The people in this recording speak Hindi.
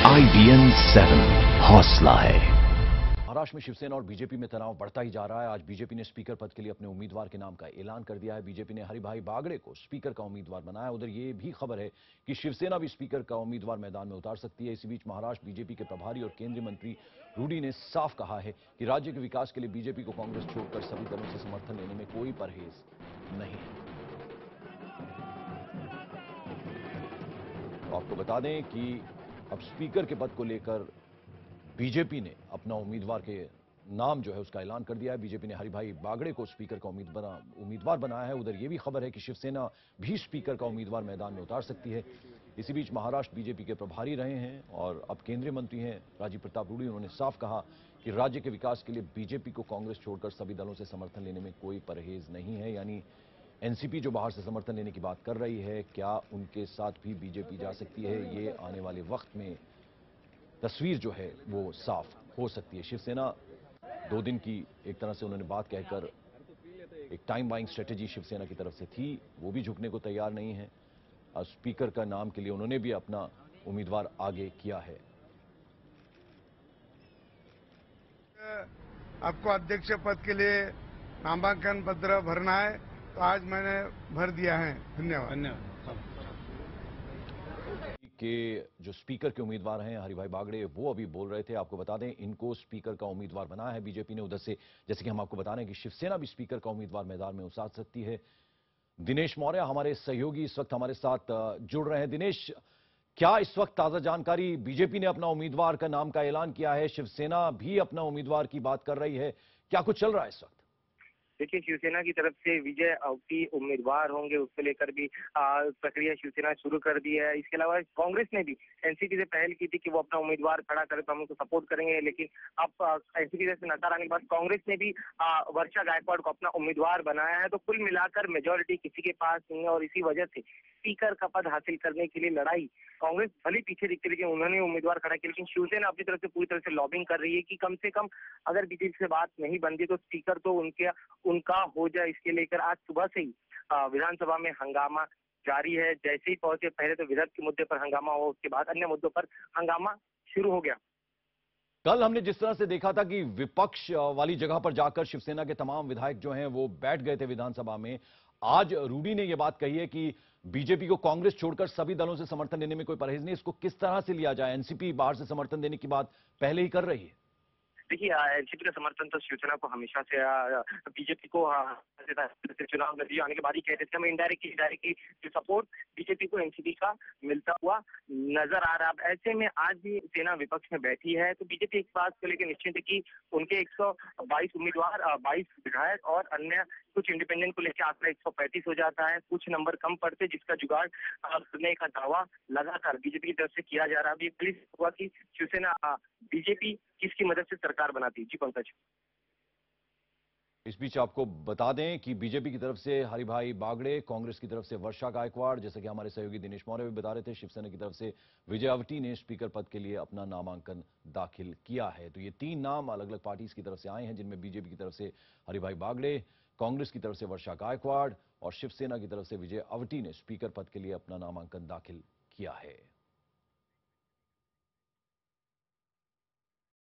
IBN 7 हौसला है। महाराष्ट्र में शिवसेना और बीजेपी में तनाव बढ़ता ही जा रहा है। आज बीजेपी ने स्पीकर पद के लिए अपने उम्मीदवार के नाम का ऐलान कर दिया है। बीजेपी ने हरिभाई बागड़े को स्पीकर का उम्मीदवार बनाया। उधर ये भी खबर है कि शिवसेना भी स्पीकर का उम्मीदवार मैदान में उतार सकती है। इसी बीच महाराष्ट्र बीजेपी के प्रभारी और केंद्रीय मंत्री रूडी ने साफ कहा है कि राज्य के विकास के लिए बीजेपी को कांग्रेस छोड़कर सभी दलों से समर्थन लेने में कोई परहेज नहीं है। तो आपको बता दें कि अब स्पीकर के पद को लेकर बीजेपी ने अपना उम्मीदवार के नाम जो है उसका ऐलान कर दिया है। बीजेपी ने हरिभाई बागड़े को स्पीकर का उम्मीदवार बनाया है। उधर यह भी खबर है कि शिवसेना भी स्पीकर का उम्मीदवार मैदान में उतार सकती है। इसी बीच महाराष्ट्र बीजेपी के प्रभारी रहे हैं और अब केंद्रीय मंत्री हैं राजीव प्रताप रूडी। उन्होंने साफ कहा कि राज्य के विकास के लिए बीजेपी को कांग्रेस छोड़कर सभी दलों से समर्थन लेने में कोई परहेज नहीं है। यानी एनसीपी जो बाहर से समर्थन लेने की बात कर रही है, क्या उनके साथ भी बीजेपी जा सकती है, ये आने वाले वक्त में तस्वीर जो है वो साफ हो सकती है। शिवसेना 2 दिन की एक तरह से उन्होंने बात कहकर एक टाइम बाइंग स्ट्रेटेजी शिवसेना की तरफ से थी, वो भी झुकने को तैयार नहीं है। और स्पीकर का नाम के लिए उन्होंने भी अपना उम्मीदवार आगे किया है। आपको अध्यक्ष पद के लिए नामांकन पत्र भरना है, तो आज मैंने भर दिया है। धन्यवाद। के जो स्पीकर के उम्मीदवार हैं हरिभाई बागड़े, वो अभी बोल रहे थे। आपको बता दें इनको स्पीकर का उम्मीदवार बनाया है बीजेपी ने। उधर से जैसे कि हम आपको बता रहे हैं कि शिवसेना भी स्पीकर का उम्मीदवार मैदान में उतार सकती है। दिनेश मौर्य हमारे सहयोगी इस वक्त हमारे साथ जुड़ रहे हैं। दिनेश, क्या इस वक्त ताजा जानकारी? बीजेपी ने अपना उम्मीदवार का नाम का ऐलान किया है, शिवसेना भी अपना उम्मीदवार की बात कर रही है, क्या कुछ चल रहा है इस वक्त? देखिए, शिवसेना की तरफ से विजय अवटी उम्मीदवार होंगे, उसको लेकर भी प्रक्रिया शिवसेना शुरू कर दी है। इसके अलावा कांग्रेस ने भी एनसीपी से पहल की थी कि वो अपना उम्मीदवार खड़ा करे तो हम उनको सपोर्ट करेंगे, लेकिन अब एनसीपी से नकार आने के बाद कांग्रेस ने भी वर्षा गायकवाड़ को अपना उम्मीदवार बनाया है। तो कुल मिलाकर मेजोरिटी किसी के पास नहीं है और इसी वजह से स्पीकर का पद हासिल करने के लिए लड़ाई कांग्रेस भले पीछे दिखती, लेकिन उन्होंने उम्मीदवार खड़ा किया। लेकिन शिवसेना अपनी तरफ से पूरी तरह से लॉबिंग कर रही है कि कम से कम अगर बीजेपी से बात नहीं बनती तो स्पीकर तो उनका हो जाए। इसके लेकर आज सुबह से ही विधानसभा में हंगामा जारी है। जैसे ही पहुंचे, पहले तो विधेयक के मुद्दे पर हंगामा हुआ, उसके बाद अन्य मुद्दों पर हंगामा शुरू हो गया। कल हमने जिस तरह से देखा था कि विपक्ष वाली जगह पर जाकर शिवसेना के तमाम विधायक जो हैं वो बैठ गए थे विधानसभा में, आज रूडी ने यह बात कही है कि बीजेपी को कांग्रेस छोड़कर सभी दलों से समर्थन लेने में कोई परहेज नहीं। इसको किस तरह से लिया जाए? एनसीपी बाहर से समर्थन देने की बात पहले ही कर रही है। देखिए, एनसीपी का समर्थन तो शिवसेना को हमेशा से बीजेपी को चुनाव नतीजे आने के बाद ही कहते थे। हम इनडायरेक्टली जो सपोर्ट बीजेपी को एनसीपी का मिलता हुआ नजर आ रहा है। ऐसे में आज भी सेना विपक्ष में बैठी है, तो बीजेपी इस बात को लेकर निश्चित है कि उनके 122 उम्मीदवार, 22 विधायक और अन्य कुछ इंडिपेंडेंट को लेकर आंकड़ा 135 हो जाता है। कुछ नंबर कम पड़ते, जिसका जुगाड़ करने का दावा लगातार बीजेपी की तरफ से किया जा रहा है। अभी पुलिस हुआ कि शिवसेना बीजेपी किसकी मदद से सरकार बनाती है। जी पंकज। इस बीच आपको बता दें कि बीजेपी की तरफ से हरिभाई बागड़े, कांग्रेस की तरफ से वर्षा गायकवाड़, जैसे कि हमारे सहयोगी दिनेश मौर्य भी बता रहे थे, शिवसेना की तरफ से विजय अवटी ने स्पीकर पद के लिए अपना नामांकन दाखिल किया है। तो ये 3 नाम अलग अलग पार्टीज की तरफ से आए हैं, जिनमें बीजेपी की तरफ से हरिभाई बागड़े, कांग्रेस की तरफ से वर्षा गायकवाड़ और शिवसेना की तरफ से विजय अवटी ने स्पीकर पद के लिए अपना नामांकन दाखिल किया है।